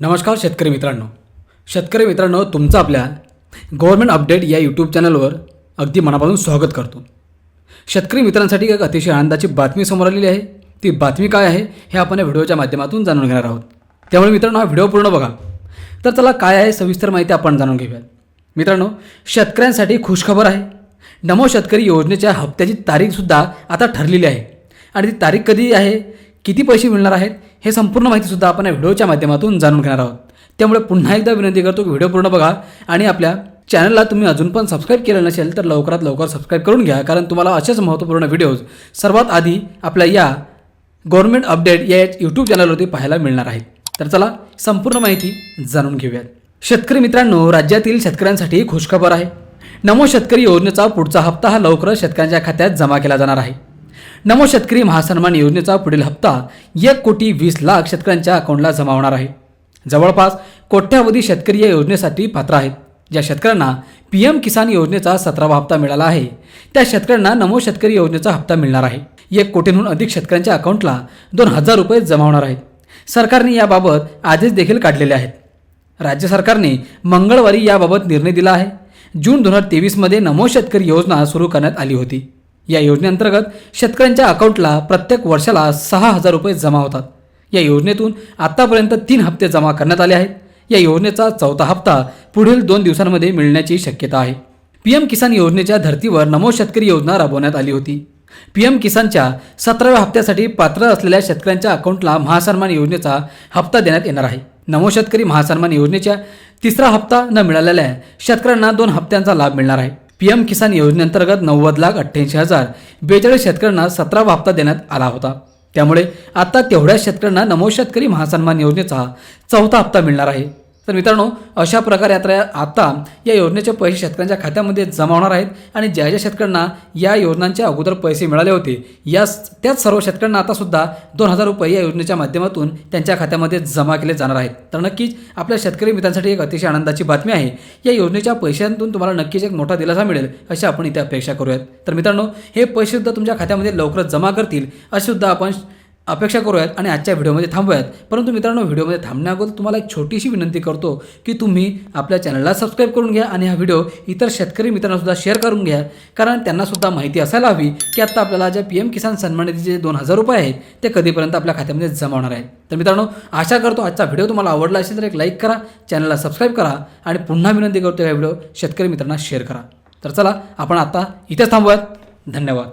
नमस्कार शेतकरी मित्रांनो तुमचं आपल्या गव्हर्नमेंट अपडेट या यूट्यूब चॅनलवर अगदी मनापासून स्वागत करतो। शेतकरी मित्रांसाठी एक अतिशय आनंदाची बातमी समोर आलेली आहे। ती बातमी काय आहे हे आपण या व्हिडिओच्या माध्यमातून जाणून घेणार आहोत। त्यामुळे मित्रांनो हा व्हिडिओ पूर्ण बघा। तर चला काय आहे सविस्तर माहिती आपण जाणून घेऊया। मित्रांनो शेतकऱ्यांसाठी खुशखबर आहे। नमो शेतकरी योजनेच्या हप्त्याची तारीखसुद्धा आता ठरलेली आहे आणि ती तारीख कधी आहे, किती पैसे मिळणार आहेत हे संपूर्ण माहितीसुद्धा आपण या व्हिडिओच्या माध्यमातून जाणून घेणार आहोत। त्यामुळे पुन्हा एकदा विनंती करतो की व्हिडिओ पूर्ण बघा आणि आपल्या चॅनलला तुम्ही अजून पण सबस्क्राईब केलं नसेल तर लवकरात लवकर सबस्क्राईब करून घ्या, कारण तुम्हाला असेच महत्त्वपूर्ण व्हिडिओज सर्वात आधी आपल्या या गव्हर्नमेंट अपडेट या यूट्यूब चॅनलवरती पाहायला मिळणार आहेत। तर चला संपूर्ण माहिती जाणून घेऊयात। शेतकरी मित्रांनो, राज्यातील शेतकऱ्यांसाठी खुशखबर आहे। नमो शेतकरी योजनेचा पुढचा हप्ता हा लवकरच शेतकऱ्यांच्या खात्यात जमा केला जाणार आहे। नमो शेतकरी महासन्मान योजनेचा पुढील हप्ता 1,20,00,000 शेतकऱ्यांच्या अकाउंटला जमा होणार आहे। जवळपास कोट्यावधी शेतकरी या योजनेसाठी पात्र आहेत। ज्या शेतकऱ्यांना PM किसान योजनेचा 17वा हप्ता मिळाला आहे त्या शेतकऱ्यांना नमो शेतकरी योजनेचा हप्ता मिळणार आहे। 1 कोटींहून अधिक शेतकऱ्यांच्या अकाउंटला 2,000 रुपये जमा होणार आहेत। सरकारने याबाबत आदेश देखील काढलेले आहेत। राज्य सरकारने मंगळवारी याबाबत निर्णय दिला आहे। जून 2023 मध्ये नमो शेतकरी योजना सुरू करण्यात आली होती। या योजनेअंतर्गत शेतकऱ्यांच्या अकाउंटला प्रत्येक वर्षाला 6,000 रुपये जमा होतात। या योजनेतून आतापर्यंत 3 हप्ते जमा करण्यात आले आहेत। या योजनेचा 4था हप्ता पुढील 2 दिवसांमध्ये मिळण्याची शक्यता आहे। PM किसान योजनेच्या धर्तीवर नमो शेतकरी योजना राबवण्यात आली होती। PM किसानच्या 17व्या हप्त्यासाठी पात्र असलेल्या शेतकऱ्यांच्या अकाउंटला महासन्मान योजनेचा हप्ता देण्यात येणार आहे। नमो शेतकरी महासन्मान योजनेच्या 3रा हप्ता न मिळालेल्या शेतकऱ्यांना 2 हप्त्यांचा लाभ मिळणार आहे। PM किसान योजनेअंतर्गत 90,88,042 शेतकऱ्यांना 17वा हप्ता देण्यात आला होता। त्यामुळे आता तेवढ्याच शेतकऱ्यांना नमो शेतकरी महासन्मान योजनेचा 4था हप्ता मिळणार आहे। तर मित्रांनो, अशा प्रकारे आता या योजनेचे पैसे शेतकऱ्यांच्या खात्यामध्ये जमा होणार आहेत आणि ज्या ज्या शेतकऱ्यांना या योजनांच्या अगोदर पैसे मिळाले होते त्याच सर्व शेतकऱ्यांना आता सुद्धा 2,000 रुपये या योजनेच्या माध्यमातून त्यांच्या खात्यामध्ये जमा केले जाणार आहेत। तर नक्कीच आपल्या शेतकरी मित्रांसाठी एक अतिशय आनंदाची बातमी आहे। या योजनेच्या पैशांतून तुम्हाला नक्कीच एक मोठा दिलासा मिळेल अशी आपण इथे अपेक्षा करूयात। तर मित्रांनो, हे पैसे सुद्धा तुमच्या खात्यामध्ये लवकरच जमा करतील अशी सुद्धा आपण अपेक्षा करूयात आणि आजच्या व्हिडिओमध्ये थांबूयात। परंतु मित्रांनो, व्हिडिओमध्ये थांबण्याअगोदर तुम्हाला एक छोटीशी विनंती करतो की तुम्ही आपल्या चॅनलला सबस्क्राईब करून घ्या आणि हा व्हिडिओ इतर शेतकरी मित्रांनासुद्धा शेअर करून घ्या, कारण त्यांनासुद्धा माहिती असायला हवी की आता आपल्याला ज्या PM किसान सन्मान निधीचे 2,000 रुपये आहेत ते कधीपर्यंत आपल्या खात्यामध्ये जमा होणार आहेत। तर मित्रांनो, आशा करतो आजचा व्हिडिओ तुम्हाला आवडला असेल तर एक लाईक करा, चॅनलला सबस्क्राईब करा आणि पुन्हा विनंती करतो हा व्हिडिओ शेतकरी मित्रांना शेअर करा। तर चला आपण आता इथेच थांबूयात। धन्यवाद।